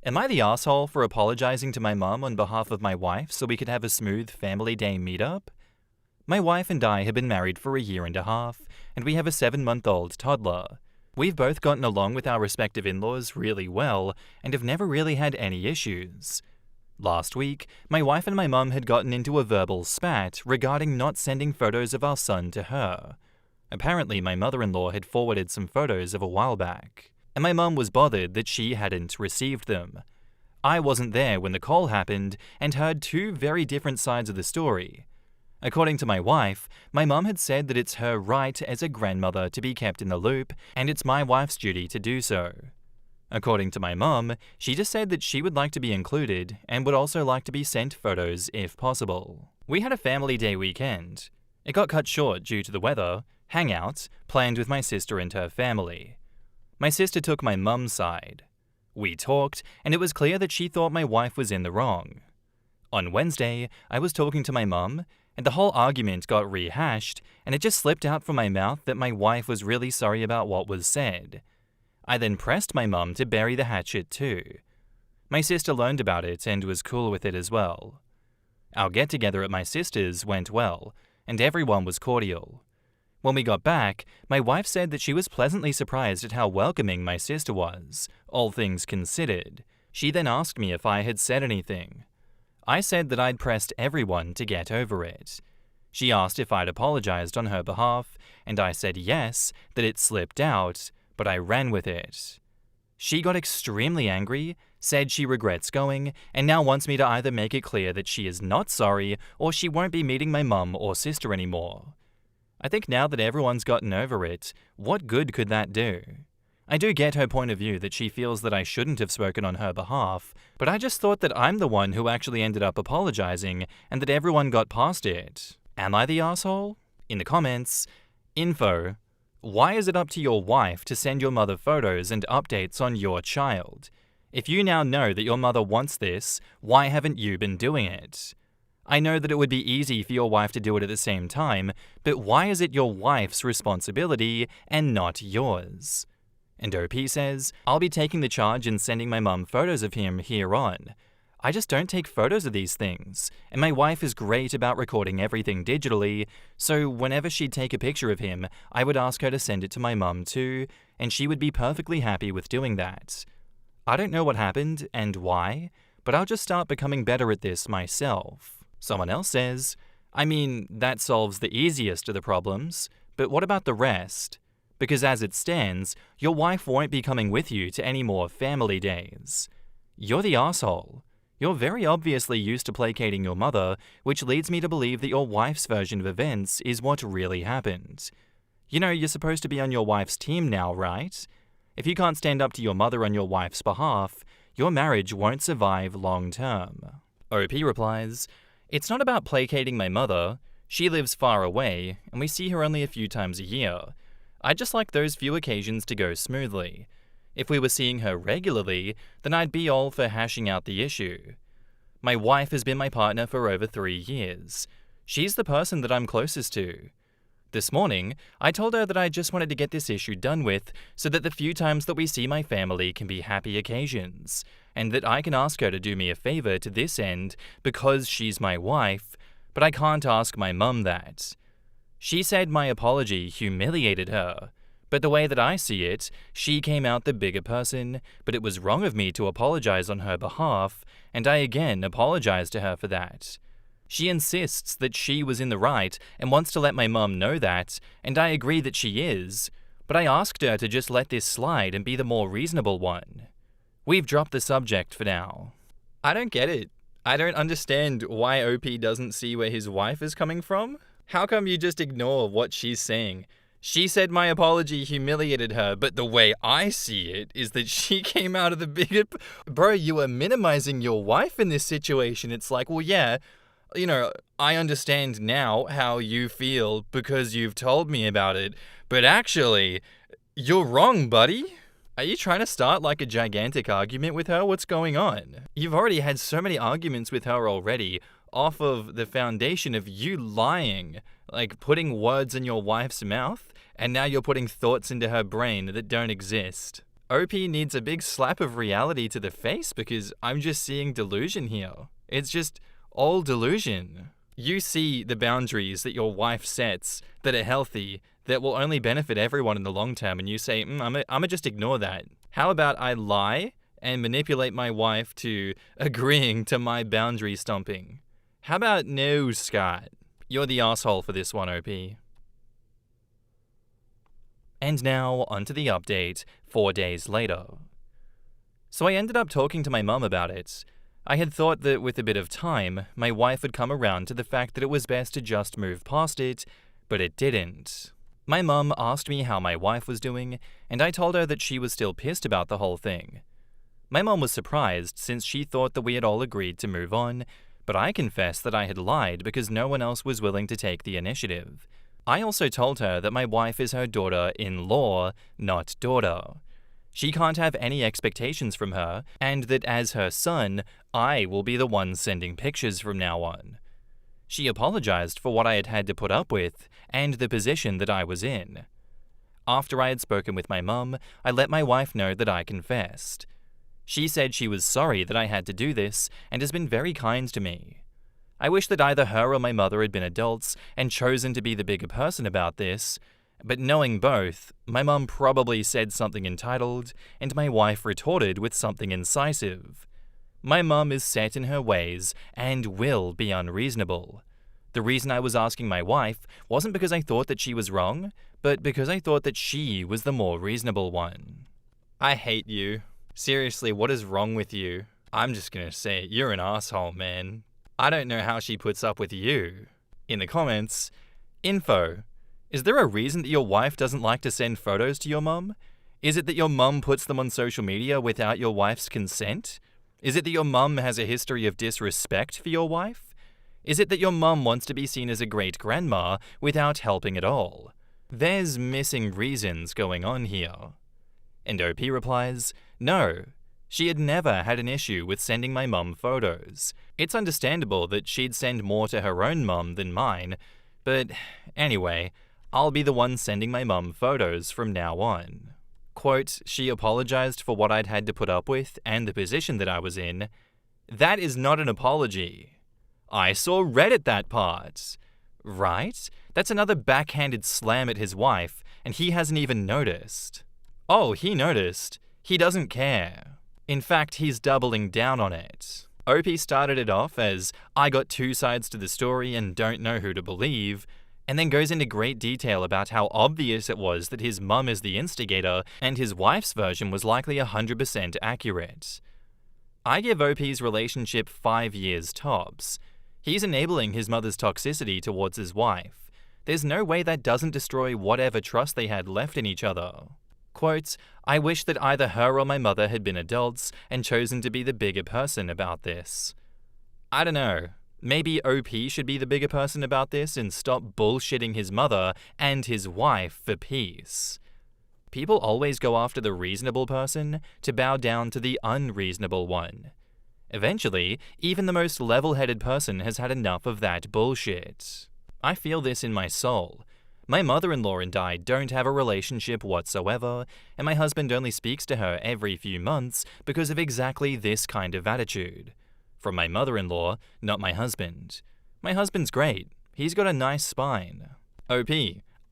Am I the asshole for apologizing to my mum on behalf of my wife so we could have a smooth family day meetup? My wife and I have been married for a year and a half, and we have a 7-month-old toddler. We've both gotten along with our respective in-laws really well and have never really had any issues. Last week, my wife and my mum had gotten into a verbal spat regarding not sending photos of our son to her. Apparently, my mother-in-law had forwarded some photos of a while back, and my mum was bothered that she hadn't received them. I wasn't there when the call happened and heard two very different sides of the story. According to my wife, my mum had said that it's her right as a grandmother to be kept in the loop, and it's my wife's duty to do so. According to my mum, she just said that she would like to be included and would also like to be sent photos if possible. We had a family day weekend. It got cut short due to the weather, hangout, planned with my sister and her family. My sister took my mum's side. We talked, and it was clear that she thought my wife was in the wrong. On Wednesday, I was talking to my mum, and the whole argument got rehashed, and it just slipped out from my mouth that my wife was really sorry about what was said. I then pressed my mum to bury the hatchet too. My sister learned about it and was cool with it as well. Our get-together at my sister's went well, and everyone was cordial. When we got back, my wife said that she was pleasantly surprised at how welcoming my sister was, all things considered. She then asked me if I had said anything. I said that I'd pressed everyone to get over it. She asked if I'd apologized on her behalf, and I said yes, that it slipped out, but I ran with it. She got extremely angry, said she regrets going, and now wants me to either make it clear that she is not sorry or she won't be meeting my mum or sister anymore. I think now that everyone's gotten over it, what good could that do? I do get her point of view that she feels that I shouldn't have spoken on her behalf, but I just thought that I'm the one who actually ended up apologizing and that everyone got past it. Am I the asshole? In the comments, info. Why is it up to your wife to send your mother photos and updates on your child? If you now know that your mother wants this, why haven't you been doing it? I know that it would be easy for your wife to do it at the same time, but why is it your wife's responsibility and not yours? And OP says, I'll be taking the charge and sending my mum photos of him here on. I just don't take photos of these things, and my wife is great about recording everything digitally, so whenever she'd take a picture of him, I would ask her to send it to my mum too, and she would be perfectly happy with doing that. I don't know what happened and why, but I'll just start becoming better at this myself. Someone else says, I mean, that solves the easiest of the problems, but what about the rest? Because as it stands, your wife won't be coming with you to any more family days. You're the asshole. You're very obviously used to placating your mother, which leads me to believe that your wife's version of events is what really happened. You know, you're supposed to be on your wife's team now, right? If you can't stand up to your mother on your wife's behalf, your marriage won't survive long term. OP replies, it's not about placating my mother. She lives far away, and we see her only a few times a year. I'd just like those few occasions to go smoothly. If we were seeing her regularly, then I'd be all for hashing out the issue. My wife has been my partner for over 3 years. She's the person that I'm closest to. This morning, I told her that I just wanted to get this issue done with so that the few times that we see my family can be happy occasions, and that I can ask her to do me a favor to this end because she's my wife, but I can't ask my mum that. She said my apology humiliated her, but the way that I see it, she came out the bigger person, but it was wrong of me to apologize on her behalf, and I again apologized to her for that. She insists that she was in the right and wants to let my mum know that, and I agree that she is, but I asked her to just let this slide and be the more reasonable one. We've dropped the subject for now. I don't get it. I don't understand why OP doesn't see where his wife is coming from. How come you just ignore what she's saying? She said my apology humiliated her, but the way I see it is that she came out of the bigger... Bro, you are minimizing your wife in this situation. It's like, well, yeah, you know, I understand now how you feel because you've told me about it, but actually, you're wrong, buddy. Are you trying to start like a gigantic argument with her? What's going on? You've already had so many arguments with her already off of the foundation of you lying, like putting words in your wife's mouth, and now you're putting thoughts into her brain that don't exist. OP needs a big slap of reality to the face because I'm just seeing delusion here. It's just all delusion. You see the boundaries that your wife sets that are healthy, that will only benefit everyone in the long term, and you say, I'ma just ignore that. How about I lie and manipulate my wife to agreeing to my boundary stomping? How about no, Scott? You're the asshole for this one, OP. And now, onto the update 4 days later. So I ended up talking to my mum about it. I had thought that with a bit of time, my wife would come around to the fact that it was best to just move past it, but it didn't. My mum asked me how my wife was doing, and I told her that she was still pissed about the whole thing. My mum was surprised since she thought that we had all agreed to move on, but I confessed that I had lied because no one else was willing to take the initiative. I also told her that my wife is her daughter-in-law, not daughter. She can't have any expectations from her, and that as her son, I will be the one sending pictures from now on. She apologized for what I had had to put up with, and the position that I was in. After I had spoken with my mum, I let my wife know that I confessed. She said she was sorry that I had to do this, and has been very kind to me. I wish that either her or my mother had been adults and chosen to be the bigger person about this, but knowing both, my mum probably said something entitled, and my wife retorted with something incisive. My mum is set in her ways and will be unreasonable. The reason I was asking my wife wasn't because I thought that she was wrong, but because I thought that she was the more reasonable one. I hate you. Seriously, what is wrong with you? I'm just gonna say it, you're an asshole, man. I don't know how she puts up with you. In the comments, info. Is there a reason that your wife doesn't like to send photos to your mum? Is it that your mum puts them on social media without your wife's consent? Is it that your mum has a history of disrespect for your wife? Is it that your mum wants to be seen as a great grandma without helping at all? There's missing reasons going on here. And OP replies, no. She had never had an issue with sending my mum photos. It's understandable that she'd send more to her own mum than mine, but anyway, I'll be the one sending my mum photos from now on. Quote, she apologized for what I'd had to put up with and the position that I was in. That is not an apology. I saw red at that part. Right? That's another backhanded slam at his wife, and he hasn't even noticed. Oh, he noticed. He doesn't care. In fact, he's doubling down on it. OP started it off as, I got two sides to the story and don't know who to believe, and then goes into great detail about how obvious it was that his mum is the instigator and his wife's version was likely 100% accurate. I give OP's relationship 5 years tops. He's enabling his mother's toxicity towards his wife. There's no way that doesn't destroy whatever trust they had left in each other. Quote, I wish that either her or my mother had been adults and chosen to be the bigger person about this. I don't know. Maybe OP should be the bigger person about this and stop bullshitting his mother and his wife for peace. People always go after the reasonable person to bow down to the unreasonable one. Eventually, even the most level-headed person has had enough of that bullshit. I feel this in my soul. My mother-in-law and I don't have a relationship whatsoever, and my husband only speaks to her every few months because of exactly this kind of attitude. From my mother-in-law, not my husband. My husband's great. He's got a nice spine. OP,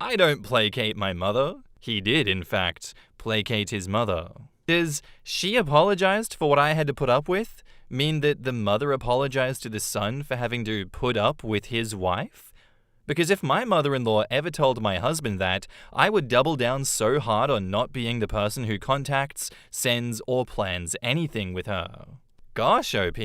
I don't placate my mother. He did, in fact, placate his mother. Does she apologized for what I had to put up with mean that the mother apologized to the son for having to put up with his wife? Because if my mother-in-law ever told my husband that, I would double down so hard on not being the person who contacts, sends, or plans anything with her. Gosh, OP,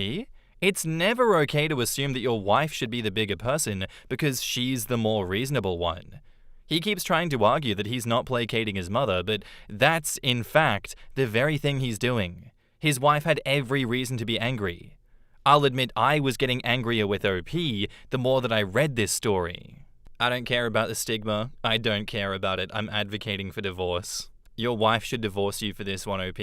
it's never okay to assume that your wife should be the bigger person because she's the more reasonable one. He keeps trying to argue that he's not placating his mother, but that's, in fact, the very thing he's doing. His wife had every reason to be angry. I'll admit I was getting angrier with OP the more that I read this story. I don't care about the stigma. I don't care about it. I'm advocating for divorce. Your wife should divorce you for this one, OP,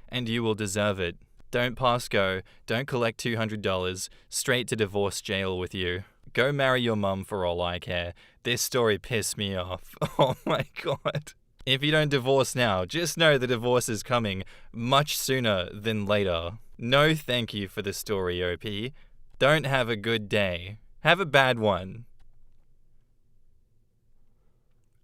and you will deserve it. Don't pass go. Don't collect $200. Straight to divorce jail with you. Go marry your mum for all I care. This story pissed me off. Oh my god. If you don't divorce now, just know the divorce is coming much sooner than later. No thank you for the story, OP. Don't have a good day. Have a bad one.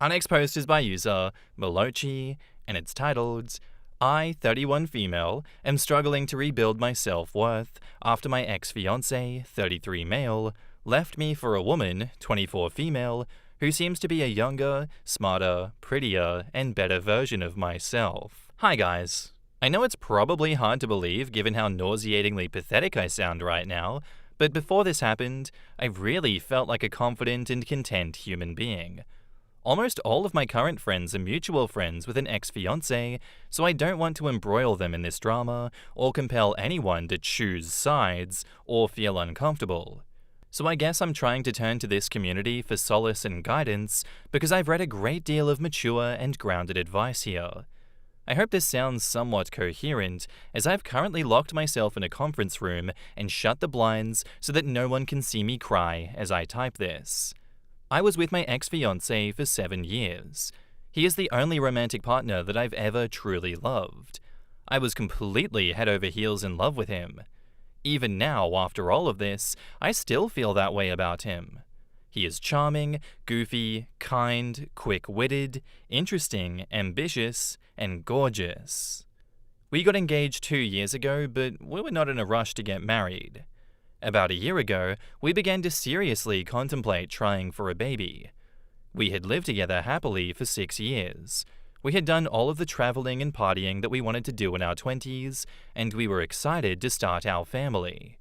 Our next post is by user Molochi, and it's titled, I, 31 female, am struggling to rebuild my self-worth after my ex-fiancé, 33 male, left me for a woman, 24 female, who seems to be a younger, smarter, prettier, and better version of myself. Hi guys. I know it's probably hard to believe given how nauseatingly pathetic I sound right now, but before this happened, I really felt like a confident and content human being. Almost all of my current friends are mutual friends with an ex-fiancé, so I don't want to embroil them in this drama or compel anyone to choose sides or feel uncomfortable. So I guess I'm trying to turn to this community for solace and guidance because I've read a great deal of mature and grounded advice here. I hope this sounds somewhat coherent, as I've currently locked myself in a conference room and shut the blinds so that no one can see me cry as I type this. I was with my ex-fiancé for 7 years. He is the only romantic partner that I've ever truly loved. I was completely head over heels in love with him. Even now, after all of this, I still feel that way about him. He is charming, goofy, kind, quick-witted, interesting, ambitious, and gorgeous. We got engaged 2 years ago, but we were not in a rush to get married. About a year ago, we began to seriously contemplate trying for a baby. We had lived together happily for 6 years. We had done all of the traveling and partying that we wanted to do in our 20s, and we were excited to start our family.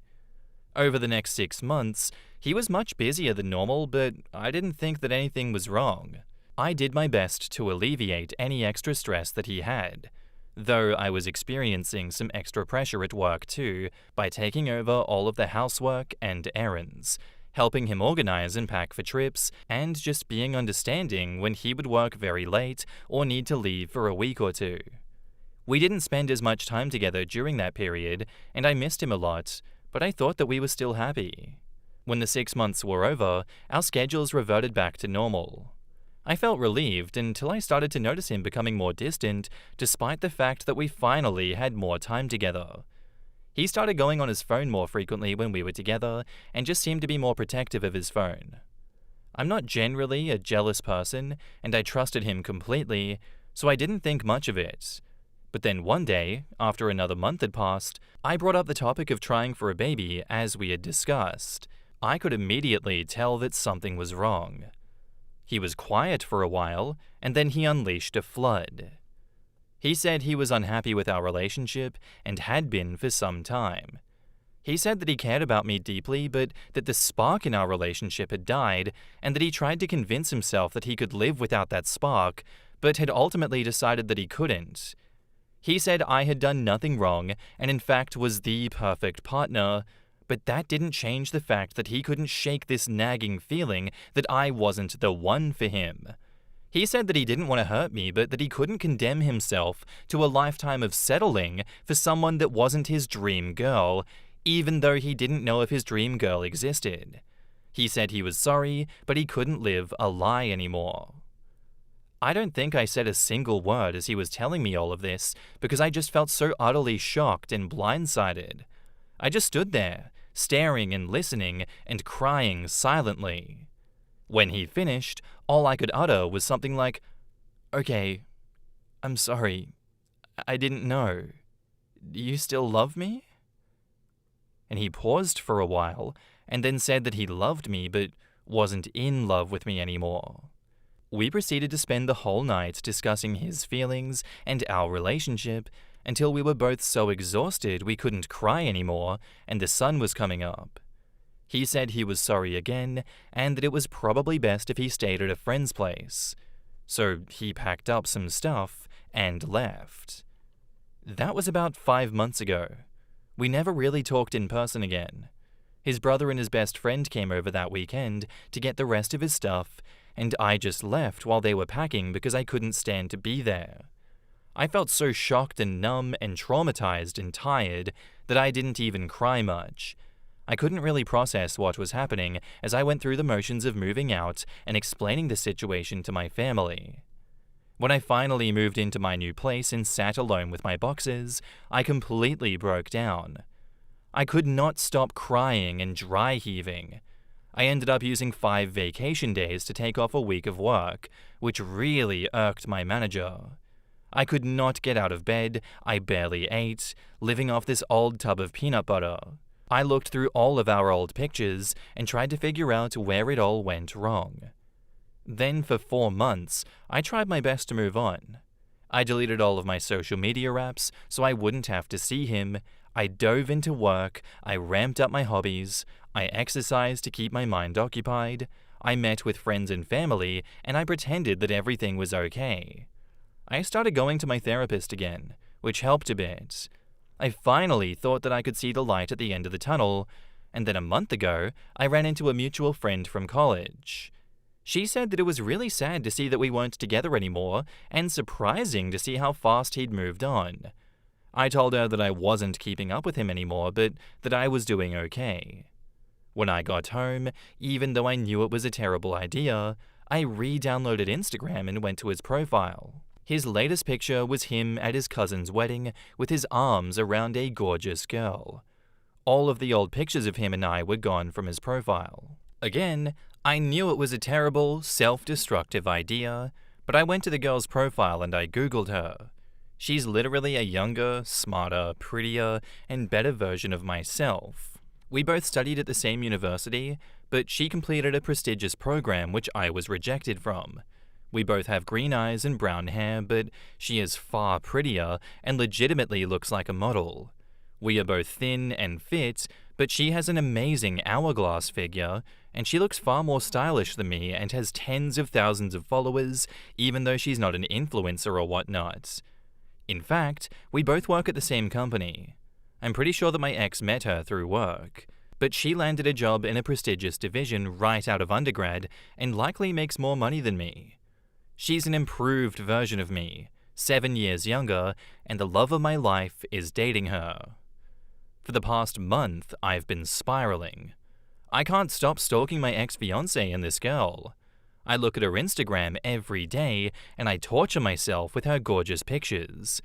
Over the next 6 months, he was much busier than normal, but I didn't think that anything was wrong. I did my best to alleviate any extra stress that he had, though I was experiencing some extra pressure at work too by taking over all of the housework and errands, helping him organize and pack for trips, and just being understanding when he would work very late or need to leave for a week or two. We didn't spend as much time together during that period, and I missed him a lot, but I thought that we were still happy. When the 6 months were over, our schedules reverted back to normal. I felt relieved until I started to notice him becoming more distant, despite the fact that we finally had more time together. He started going on his phone more frequently when we were together, and just seemed to be more protective of his phone. I'm not generally a jealous person, and I trusted him completely, so I didn't think much of it. But then one day, after another month had passed, I brought up the topic of trying for a baby as we had discussed. I could immediately tell that something was wrong. He was quiet for a while, and then he unleashed a flood. He said he was unhappy with our relationship and had been for some time. He said that he cared about me deeply, but that the spark in our relationship had died, and that he tried to convince himself that he could live without that spark, but had ultimately decided that he couldn't. He said I had done nothing wrong, and in fact was the perfect partner, but that didn't change the fact that he couldn't shake this nagging feeling that I wasn't the one for him. He said that he didn't want to hurt me, but that he couldn't condemn himself to a lifetime of settling for someone that wasn't his dream girl, even though he didn't know if his dream girl existed. He said he was sorry, but he couldn't live a lie anymore. I don't think I said a single word as he was telling me all of this, because I just felt so utterly shocked and blindsided. I just stood there, staring and listening and crying silently. When he finished, all I could utter was something like, "Okay, I'm sorry. I didn't know. Do you still love me?" And he paused for a while, and then said that he loved me but wasn't in love with me anymore. We proceeded to spend the whole night discussing his feelings and our relationship until we were both so exhausted we couldn't cry anymore and the sun was coming up. He said he was sorry again and that it was probably best if he stayed at a friend's place. So he packed up some stuff and left. That was about 5 months ago. We never really talked in person again. His brother and his best friend came over that weekend to get the rest of his stuff, and I just left while they were packing because I couldn't stand to be there. I felt so shocked and numb and traumatized and tired that I didn't even cry much. I couldn't really process what was happening as I went through the motions of moving out and explaining the situation to my family. When I finally moved into my new place and sat alone with my boxes, I completely broke down. I could not stop crying and dry heaving. I ended up using 5 vacation days to take off a week of work, which really irked my manager. I could not get out of bed, I barely ate, living off this old tub of peanut butter. I looked through all of our old pictures and tried to figure out where it all went wrong. Then for 4 months, I tried my best to move on. I deleted all of my social media apps so I wouldn't have to see him. I dove into work, I ramped up my hobbies, I exercised to keep my mind occupied, I met with friends and family, and I pretended that everything was okay. I started going to my therapist again, which helped a bit. I finally thought that I could see the light at the end of the tunnel, and then a month ago, I ran into a mutual friend from college. She said that it was really sad to see that we weren't together anymore, and surprising to see how fast he'd moved on. I told her that I wasn't keeping up with him anymore, but that I was doing okay. When I got home, even though I knew it was a terrible idea, I re-downloaded Instagram and went to his profile. His latest picture was him at his cousin's wedding with his arms around a gorgeous girl. All of the old pictures of him and I were gone from his profile. Again, I knew it was a terrible, self-destructive idea, but I went to the girl's profile and I Googled her. She's literally a younger, smarter, prettier, and better version of myself. We both studied at the same university, but she completed a prestigious program which I was rejected from. We both have green eyes and brown hair, but she is far prettier and legitimately looks like a model. We are both thin and fit, but she has an amazing hourglass figure, and she looks far more stylish than me and has tens of thousands of followers, even though she's not an influencer or whatnot. In fact, we both work at the same company. I'm pretty sure that my ex met her through work, but she landed a job in a prestigious division right out of undergrad and likely makes more money than me. She's an improved version of me, 7 years younger, and the love of my life is dating her. For the past month, I've been spiraling. I can't stop stalking my ex-fiancée and this girl. I look at her Instagram every day, and I torture myself with her gorgeous pictures.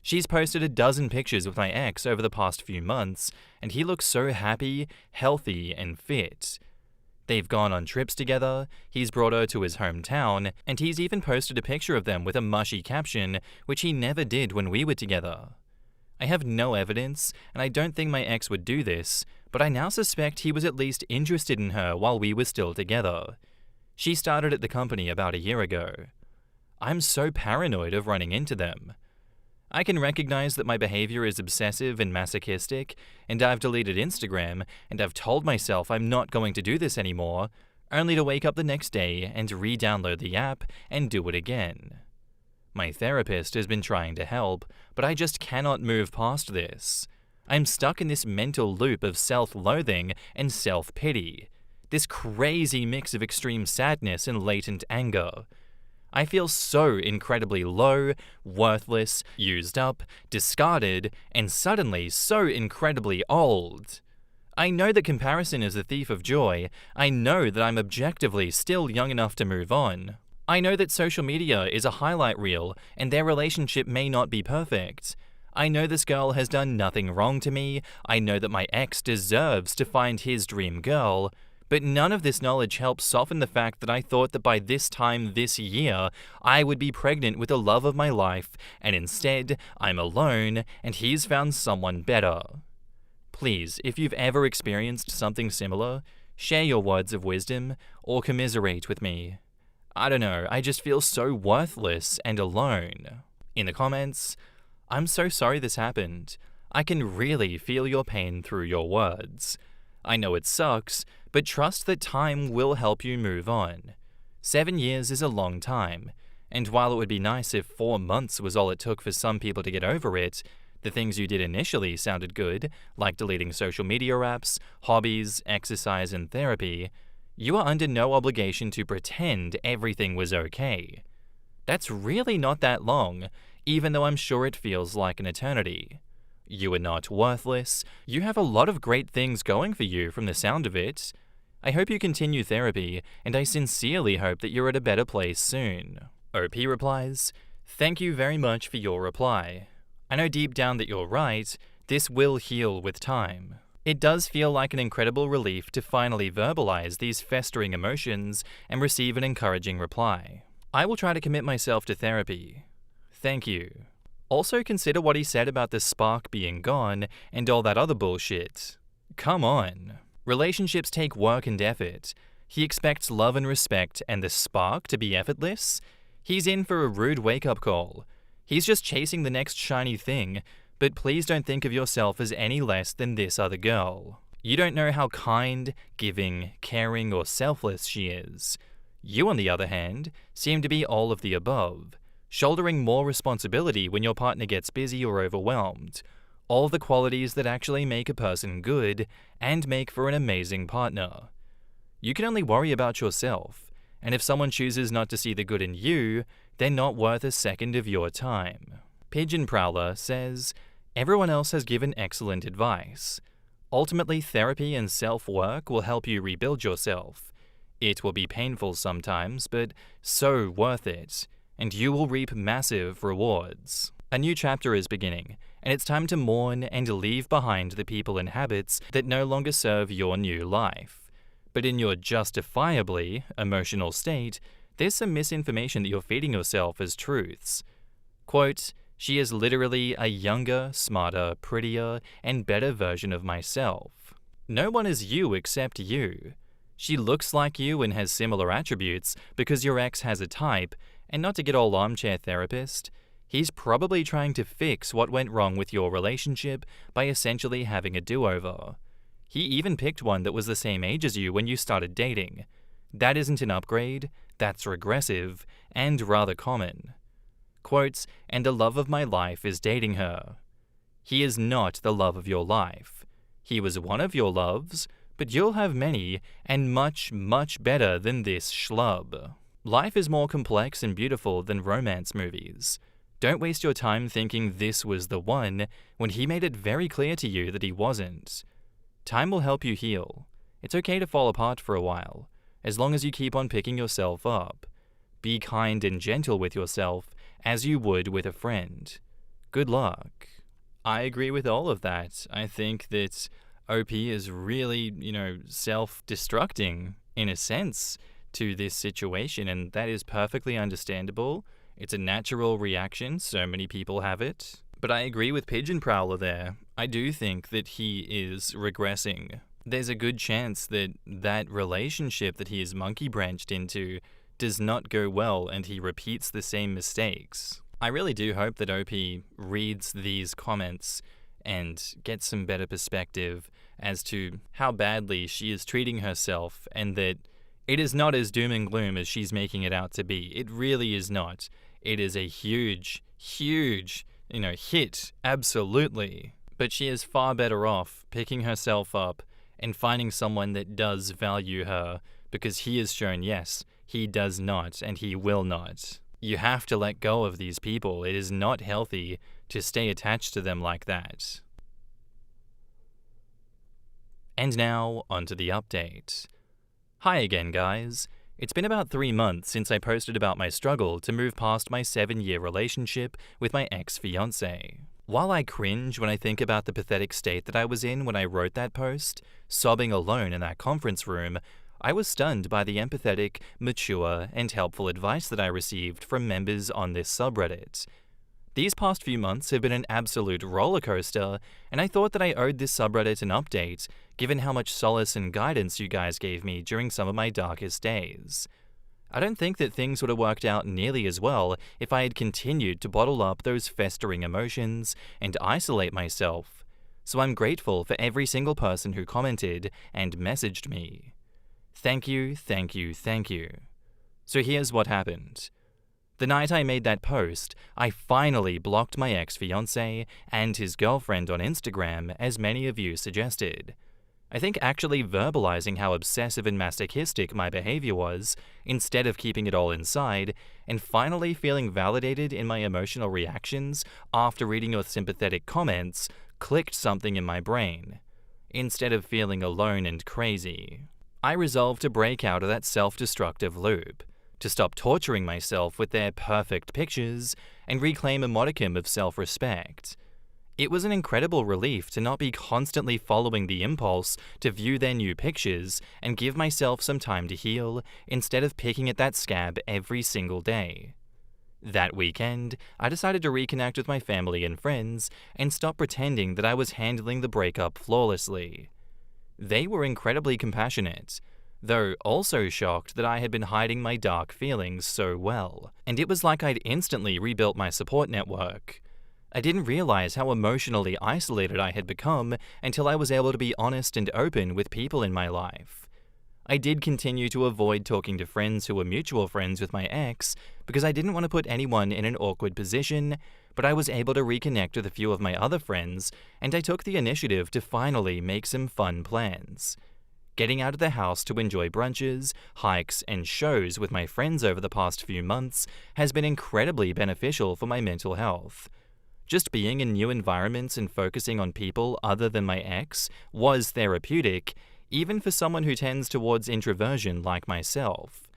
She's posted a dozen pictures with my ex over the past few months, and he looks so happy, healthy, and fit. They've gone on trips together, he's brought her to his hometown, and he's even posted a picture of them with a mushy caption, which he never did when we were together. I have no evidence, and I don't think my ex would do this, but I now suspect he was at least interested in her while we were still together. She started at the company about a year ago. I'm so paranoid of running into them. I can recognize that my behavior is obsessive and masochistic, and I've deleted Instagram, and I've told myself I'm not going to do this anymore, only to wake up the next day and re-download the app and do it again. My therapist has been trying to help, but I just cannot move past this. I'm stuck in this mental loop of self-loathing and self-pity, this crazy mix of extreme sadness and latent anger. I feel so incredibly low, worthless, used up, discarded, and suddenly so incredibly old. I know that comparison is a thief of joy. I know that I'm objectively still young enough to move on. I know that social media is a highlight reel, and their relationship may not be perfect. I know this girl has done nothing wrong to me. I know that my ex deserves to find his dream girl. But none of this knowledge helps soften the fact that I thought that by this time this year, I would be pregnant with the love of my life, and instead, I'm alone, and he's found someone better. Please, if you've ever experienced something similar, share your words of wisdom, or commiserate with me. I don't know, I just feel so worthless and alone. In the comments, I'm so sorry this happened. I can really feel your pain through your words. I know it sucks, but trust that time will help you move on. 7 years is a long time, and while it would be nice if 4 months was all it took for some people to get over it, the things you did initially sounded good, like deleting social media apps, hobbies, exercise, and therapy. You are under no obligation to pretend everything was okay. That's really not that long, even though I'm sure it feels like an eternity. You are not worthless. You have a lot of great things going for you from the sound of it. I hope you continue therapy, and I sincerely hope that you're at a better place soon. OP replies, "Thank you very much for your reply. I know deep down that you're right, this will heal with time. It does feel like an incredible relief to finally verbalize these festering emotions and receive an encouraging reply. I will try to commit myself to therapy. Thank you." Also consider what he said about the spark being gone and all that other bullshit. Come on. Relationships take work and effort. He expects love and respect and the spark to be effortless? He's in for a rude wake-up call. He's just chasing the next shiny thing, but please don't think of yourself as any less than this other girl. You don't know how kind, giving, caring, or selfless she is. You, on the other hand, seem to be all of the above, shouldering more responsibility when your partner gets busy or overwhelmed. All the qualities that actually make a person good and make for an amazing partner. You can only worry about yourself, and if someone chooses not to see the good in you, they're not worth a second of your time. Pigeon Prowler says, "Everyone else has given excellent advice. Ultimately, therapy and self-work will help you rebuild yourself. It will be painful sometimes, but so worth it, and you will reap massive rewards." A new chapter is beginning, and it's time to mourn and leave behind the people and habits that no longer serve your new life. But in your justifiably emotional state, there's some misinformation that you're feeding yourself as truths. Quote, "She is literally a younger, smarter, prettier, and better version of myself. No one is you except you. She looks like you and has similar attributes because your ex has a type, and not to get all armchair therapist, he's probably trying to fix what went wrong with your relationship by essentially having a do-over. He even picked one that was the same age as you when you started dating. That isn't an upgrade, that's regressive, and rather common. Quotes, and the love of my life is dating her. He is not the love of your life. He was one of your loves, but you'll have many, and much, much better than this schlub. Life is more complex and beautiful than romance movies. Don't waste your time thinking this was the one when he made it very clear to you that he wasn't. Time will help you heal. It's okay to fall apart for a while, as long as you keep on picking yourself up. Be kind and gentle with yourself as you would with a friend. Good luck." I agree with all of that. I think that OP is really, self-destructing in a sense to this situation, and that is perfectly understandable. It's a natural reaction, so many people have it. But I agree with Pigeon Prowler there. I do think that he is regressing. There's a good chance that that relationship that he is monkey branched into does not go well and he repeats the same mistakes. I really do hope that OP reads these comments and gets some better perspective as to how badly she is treating herself, and that it is not as doom and gloom as she's making it out to be. It really is not. It is a huge, huge, hit, absolutely. But she is far better off picking herself up and finding someone that does value her, because he has shown, yes, he does not and he will not. You have to let go of these people. It is not healthy to stay attached to them like that. And now, onto the update. Hi again, guys. It's been about 3 months since I posted about my struggle to move past my 7-year relationship with my ex-fiancé. While I cringe when I think about the pathetic state that I was in when I wrote that post, sobbing alone in that conference room, I was stunned by the empathetic, mature, and helpful advice that I received from members on this subreddit. These past few months have been an absolute rollercoaster, and I thought that I owed this subreddit an update, given how much solace and guidance you guys gave me during some of my darkest days. I don't think that things would have worked out nearly as well if I had continued to bottle up those festering emotions and isolate myself, so I'm grateful for every single person who commented and messaged me. Thank you, thank you, thank you. So here's what happened. The night I made that post, I finally blocked my ex-fiancé and his girlfriend on Instagram, as many of you suggested. I think actually verbalizing how obsessive and masochistic my behavior was, instead of keeping it all inside, and finally feeling validated in my emotional reactions after reading your sympathetic comments, clicked something in my brain, instead of feeling alone and crazy. I resolved to break out of that self-destructive loop, to stop torturing myself with their perfect pictures, and reclaim a modicum of self-respect. It was an incredible relief to not be constantly following the impulse to view their new pictures and give myself some time to heal, instead of picking at that scab every single day. That weekend, I decided to reconnect with my family and friends and stop pretending that I was handling the breakup flawlessly. They were incredibly compassionate, though also shocked that I had been hiding my dark feelings so well, and it was like I'd instantly rebuilt my support network. I didn't realize how emotionally isolated I had become until I was able to be honest and open with people in my life. I did continue to avoid talking to friends who were mutual friends with my ex because I didn't want to put anyone in an awkward position, but I was able to reconnect with a few of my other friends, and I took the initiative to finally make some fun plans. Getting out of the house to enjoy brunches, hikes, and shows with my friends over the past few months has been incredibly beneficial for my mental health. Just being in new environments and focusing on people other than my ex was therapeutic, even for someone who tends towards introversion like myself.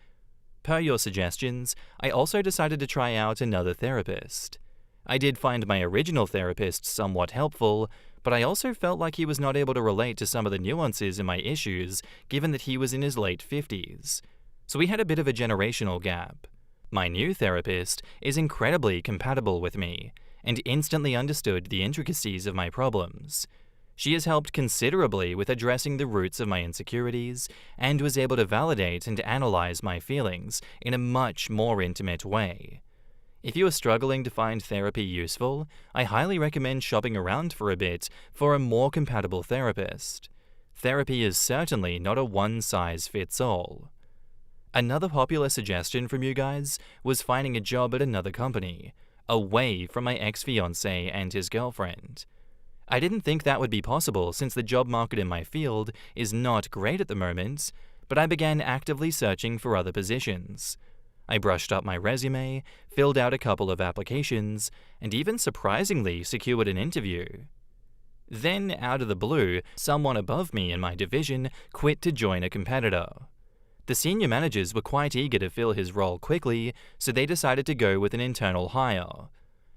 Per your suggestions, I also decided to try out another therapist. I did find my original therapist somewhat helpful, but I also felt like he was not able to relate to some of the nuances in my issues, given that he was in his late 50s. So we had a bit of a generational gap. My new therapist is incredibly compatible with me, and instantly understood the intricacies of my problems. She has helped considerably with addressing the roots of my insecurities, and was able to validate and analyze my feelings in a much more intimate way. If you are struggling to find therapy useful, I highly recommend shopping around for a bit for a more compatible therapist. Therapy is certainly not a one-size-fits-all. Another popular suggestion from you guys was finding a job at another company, away from my ex-fiancé and his girlfriend. I didn't think that would be possible since the job market in my field is not great at the moment, but I began actively searching for other positions. I brushed up my resume, filled out a couple of applications, and even surprisingly secured an interview. Then, out of the blue, someone above me in my division quit to join a competitor. The senior managers were quite eager to fill his role quickly, so they decided to go with an internal hire.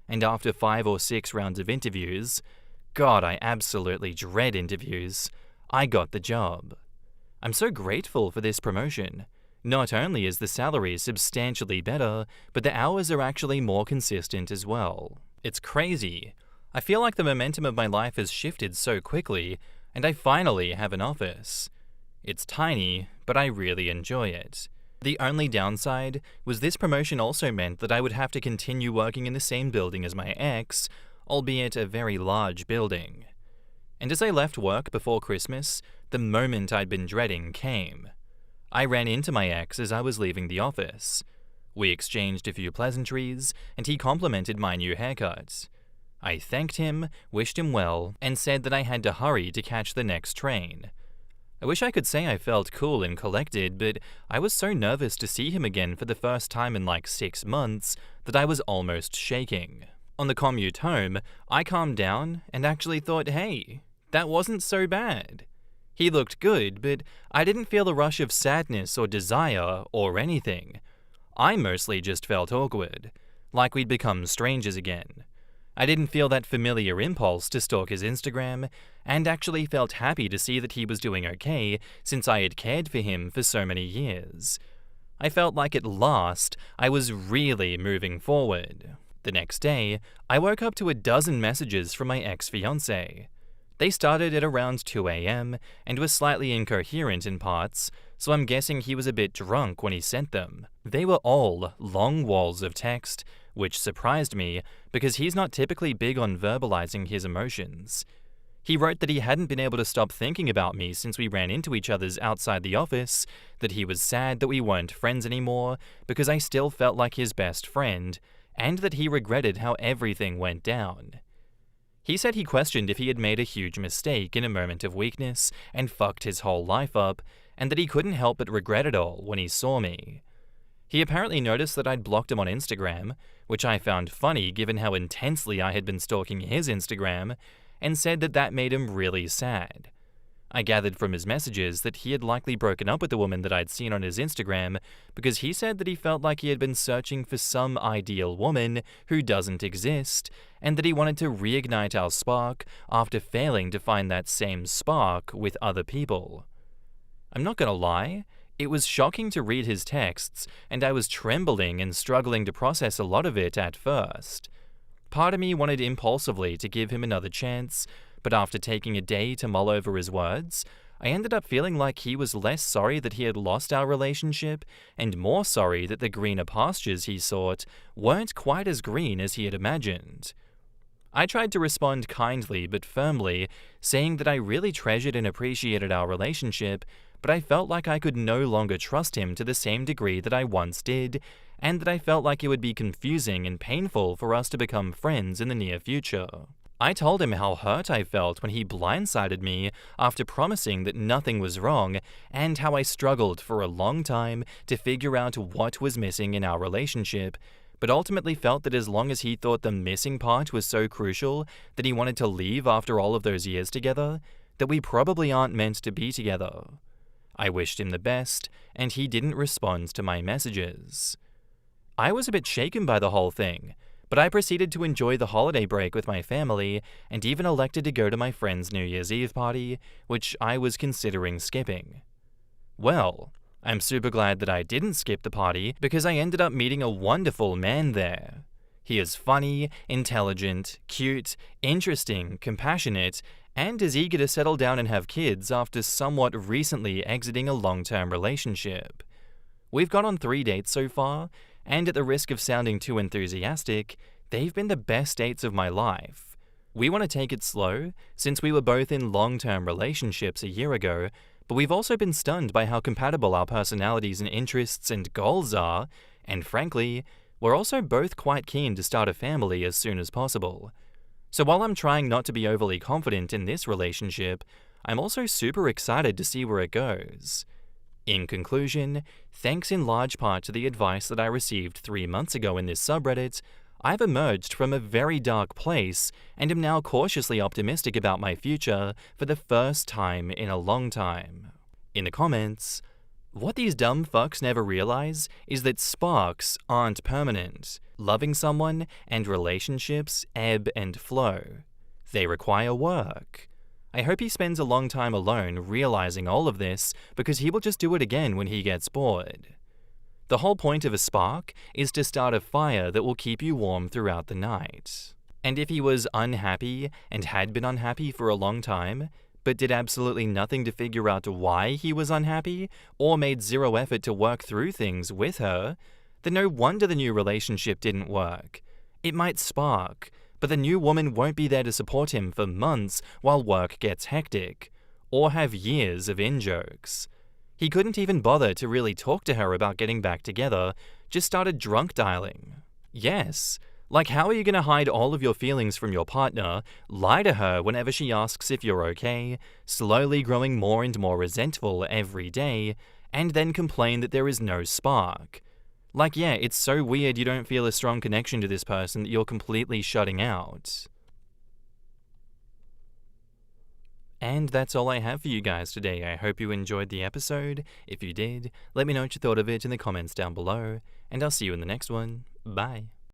And after 5 or 6 rounds of interviews, God, I absolutely dread interviews, I got the job. I'm so grateful for this promotion. Not only is the salary substantially better, but the hours are actually more consistent as well. It's crazy. I feel like the momentum of my life has shifted so quickly, and I finally have an office. It's tiny, but I really enjoy it. The only downside was this promotion also meant that I would have to continue working in the same building as my ex, albeit a very large building. And as I left work before Christmas, the moment I'd been dreading came. I ran into my ex as I was leaving the office. We exchanged a few pleasantries, and he complimented my new haircut. I thanked him, wished him well, and said that I had to hurry to catch the next train. I wish I could say I felt cool and collected, but I was so nervous to see him again for the first time in like 6 months that I was almost shaking. On the commute home, I calmed down and actually thought, hey, that wasn't so bad. He looked good, but I didn't feel a rush of sadness or desire or anything. I mostly just felt awkward, like we'd become strangers again. I didn't feel that familiar impulse to stalk his Instagram, and actually felt happy to see that he was doing okay since I had cared for him for so many years. I felt like at last I was really moving forward. The next day, I woke up to a dozen messages from my ex-fiancé. They started at around 2 a.m. and were slightly incoherent in parts, so I'm guessing he was a bit drunk when he sent them. They were all long walls of text, which surprised me because he's not typically big on verbalizing his emotions. He wrote that he hadn't been able to stop thinking about me since we ran into each other's outside the office, that he was sad that we weren't friends anymore because I still felt like his best friend, and that he regretted how everything went down. He said he questioned if he had made a huge mistake in a moment of weakness and fucked his whole life up, and that he couldn't help but regret it all when he saw me. He apparently noticed that I'd blocked him on Instagram, which I found funny given how intensely I had been stalking his Instagram, and said that that made him really sad. I gathered from his messages that he had likely broken up with the woman that I'd seen on his Instagram because he said that he felt like he had been searching for some ideal woman who doesn't exist, and that he wanted to reignite our spark after failing to find that same spark with other people. I'm not gonna lie, it was shocking to read his texts, and I was trembling and struggling to process a lot of it at first. Part of me wanted impulsively to give him another chance, but after taking a day to mull over his words, I ended up feeling like he was less sorry that he had lost our relationship and more sorry that the greener pastures he sought weren't quite as green as he had imagined. I tried to respond kindly but firmly, saying that I really treasured and appreciated our relationship, but I felt like I could no longer trust him to the same degree that I once did, and that I felt like it would be confusing and painful for us to become friends in the near future. I told him how hurt I felt when he blindsided me after promising that nothing was wrong, and how I struggled for a long time to figure out what was missing in our relationship, but ultimately felt that as long as he thought the missing part was so crucial that he wanted to leave after all of those years together, that we probably aren't meant to be together. I wished him the best, and he didn't respond to my messages. I was a bit shaken by the whole thing, but I proceeded to enjoy the holiday break with my family and even elected to go to my friend's New Year's Eve party, which I was considering skipping. Well, I'm super glad that I didn't skip the party because I ended up meeting a wonderful man there. He is funny, intelligent, cute, interesting, compassionate, and is eager to settle down and have kids after somewhat recently exiting a long-term relationship. We've gone on 3 dates so far, and at the risk of sounding too enthusiastic, they've been the best dates of my life. We want to take it slow, since we were both in long-term relationships a year ago, but we've also been stunned by how compatible our personalities and interests and goals are, and frankly, we're also both quite keen to start a family as soon as possible. So while I'm trying not to be overly confident in this relationship, I'm also super excited to see where it goes. In conclusion, thanks in large part to the advice that I received 3 months ago in this subreddit, I've emerged from a very dark place and am now cautiously optimistic about my future for the first time in a long time. In the comments, what these dumb fucks never realize is that sparks aren't permanent. Loving someone and relationships ebb and flow. They require work. I hope he spends a long time alone realizing all of this because he will just do it again when he gets bored. The whole point of a spark is to start a fire that will keep you warm throughout the night. And if he was unhappy and had been unhappy for a long time, but did absolutely nothing to figure out why he was unhappy, or made zero effort to work through things with her, then no wonder the new relationship didn't work. It might spark, but the new woman won't be there to support him for months while work gets hectic, or have years of in-jokes. He couldn't even bother to really talk to her about getting back together, just started drunk dialing. Yes, like how are you going to hide all of your feelings from your partner, lie to her whenever she asks if you're okay, slowly growing more and more resentful every day, and then complain that there is no spark? Like, yeah, it's so weird you don't feel a strong connection to this person that you're completely shutting out. And that's all I have for you guys today. I hope you enjoyed the episode. If you did, let me know what you thought of it in the comments down below, and I'll see you in the next one. Bye.